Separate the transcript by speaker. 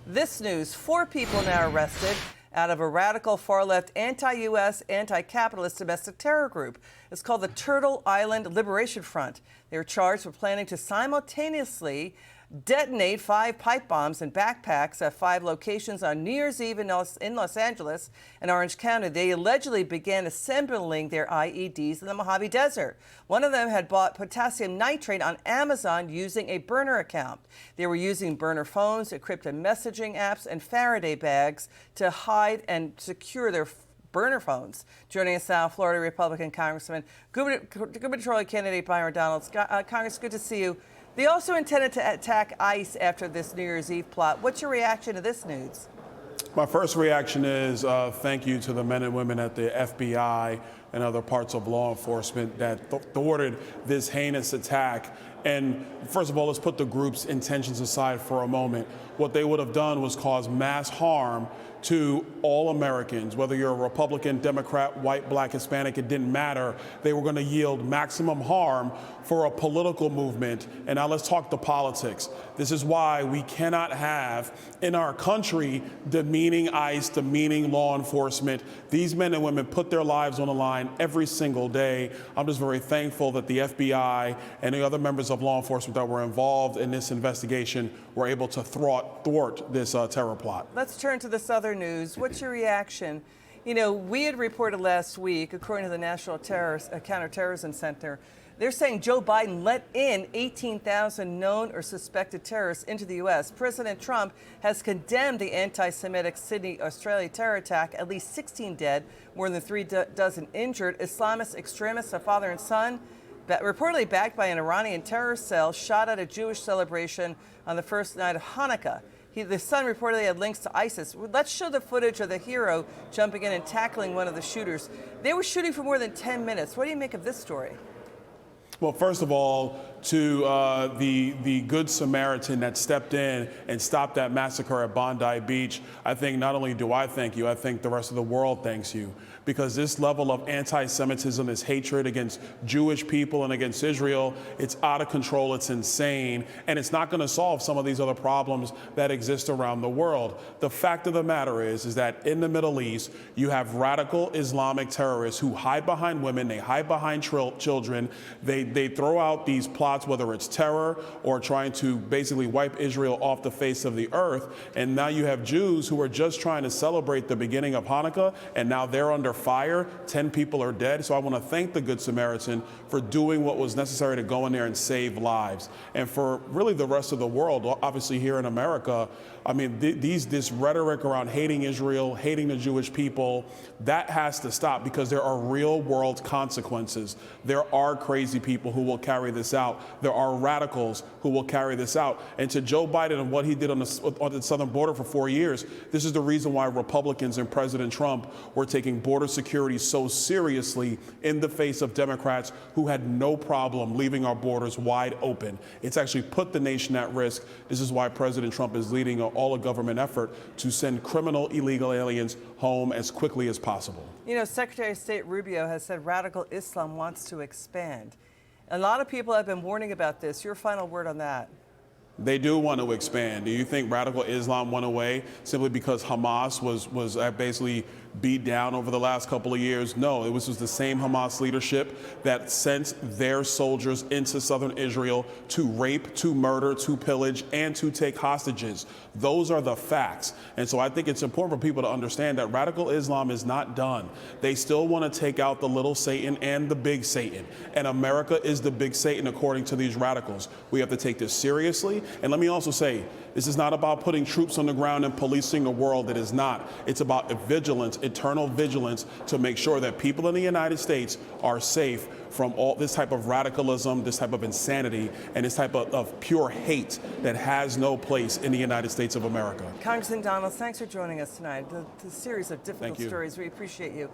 Speaker 1: This news, 4 people now arrested out of a radical far-left anti-U.S., anti-capitalist domestic terror group. It's called the Turtle Island Liberation Front. They were charged with planning to simultaneously detonate 5 pipe bombs in backpacks at 5 locations on New Year's Eve in Los Angeles and Orange County. They allegedly began assembling their IEDs in the Mojave Desert. One of them had bought potassium nitrate on Amazon using a burner account. They were using burner phones, encrypted messaging apps, and Faraday bags to hide and secure their burner phones. Joining us now, Florida Republican Congressman, gubernatorial candidate Byron Donalds. Congress, good to see you. They also intended to attack ICE after this New Year's Eve plot. What's your reaction to this news?
Speaker 2: My first reaction is thank you to the men and women at the FBI and other parts of law enforcement that thwarted this heinous attack. And first of all, let's put the group's intentions aside for a moment. What they would have done was cause mass harm to all Americans, whether you're a Republican, Democrat, white, black, Hispanic, it didn't matter. They were going to yield maximum harm for a political movement. And now let's talk the politics. This is why we cannot have in our country demeaning ICE, demeaning law enforcement. These men and women put their lives on the line every single day. I'm just very thankful that the FBI and the other members of law enforcement that were involved in this investigation were able to thwart this terror plot.
Speaker 1: Let's turn to this other news. What's your reaction? You know, we had reported last week, according to the National Counterterrorism Center, they're saying Joe Biden let in 18,000 known or suspected terrorists into the U.S. President Trump has condemned the anti-Semitic Sydney, Australia terror attack. At least 16 dead, more than 3 dozen injured. Islamist extremists, a father and son, reportedly backed by an Iranian terror cell, shot at a Jewish celebration on the first night of Hanukkah. The son reportedly had links to ISIS. Let's show the footage of the hero jumping in and tackling one of the shooters. They were shooting for more than 10 minutes. What do you make of this story?
Speaker 2: Well, first of all, to the Good Samaritan that stepped in and stopped that massacre at Bondi Beach, I think not only do I thank you, I think the rest of the world thanks you. Because this level of anti-Semitism, this hatred against Jewish people and against Israel, it's out of control, it's insane, and it's not going to solve some of these other problems that exist around the world. The fact of the matter is that in the Middle East, you have radical Islamic terrorists who hide behind women, they hide behind children, they throw out these plots, whether it's terror or trying to basically wipe Israel off the face of the earth, and now you have Jews who are just trying to celebrate the beginning of Hanukkah, and now they're under fire. 10 people are dead. So I want to thank the Good Samaritan for doing what was necessary to go in there and save lives. And for really the rest of the world, obviously here in America, I mean, this rhetoric around hating Israel, hating the Jewish people, that has to stop because there are real world consequences. There are crazy people who will carry this out. There are radicals who will carry this out. And to Joe Biden and what he did on the southern border for 4 years, this is the reason why Republicans and President Trump were taking border security so seriously in the face of Democrats who had no problem leaving our borders wide open. It's actually put the nation at risk. This is why President Trump is leading an all-of-government effort to send criminal illegal aliens home as quickly as possible.
Speaker 1: You know, Secretary of State Rubio has said radical Islam wants to expand. A lot of people have been warning about this. Your final word on that?
Speaker 2: They do want to expand. Do you think radical Islam went away simply because Hamas was basically beat down over the last couple of years? No, it was just the same Hamas leadership that sent their soldiers into southern Israel to rape, to murder, to pillage, and to take hostages. Those are the facts. And so I think it's important for people to understand that radical Islam is not done. They still want to take out the little Satan and the big Satan. And America is the big Satan according to these radicals. We have to take this seriously. And let me also say, this is not about putting troops on the ground and policing the world. It is not. It's about vigilance, eternal vigilance, to make sure that people in the United States are safe from all this type of radicalism, this type of insanity, and this type of pure hate that has no place in the United States of America.
Speaker 1: Congressman Donalds, thanks for joining us tonight. The series of difficult stories, we appreciate you.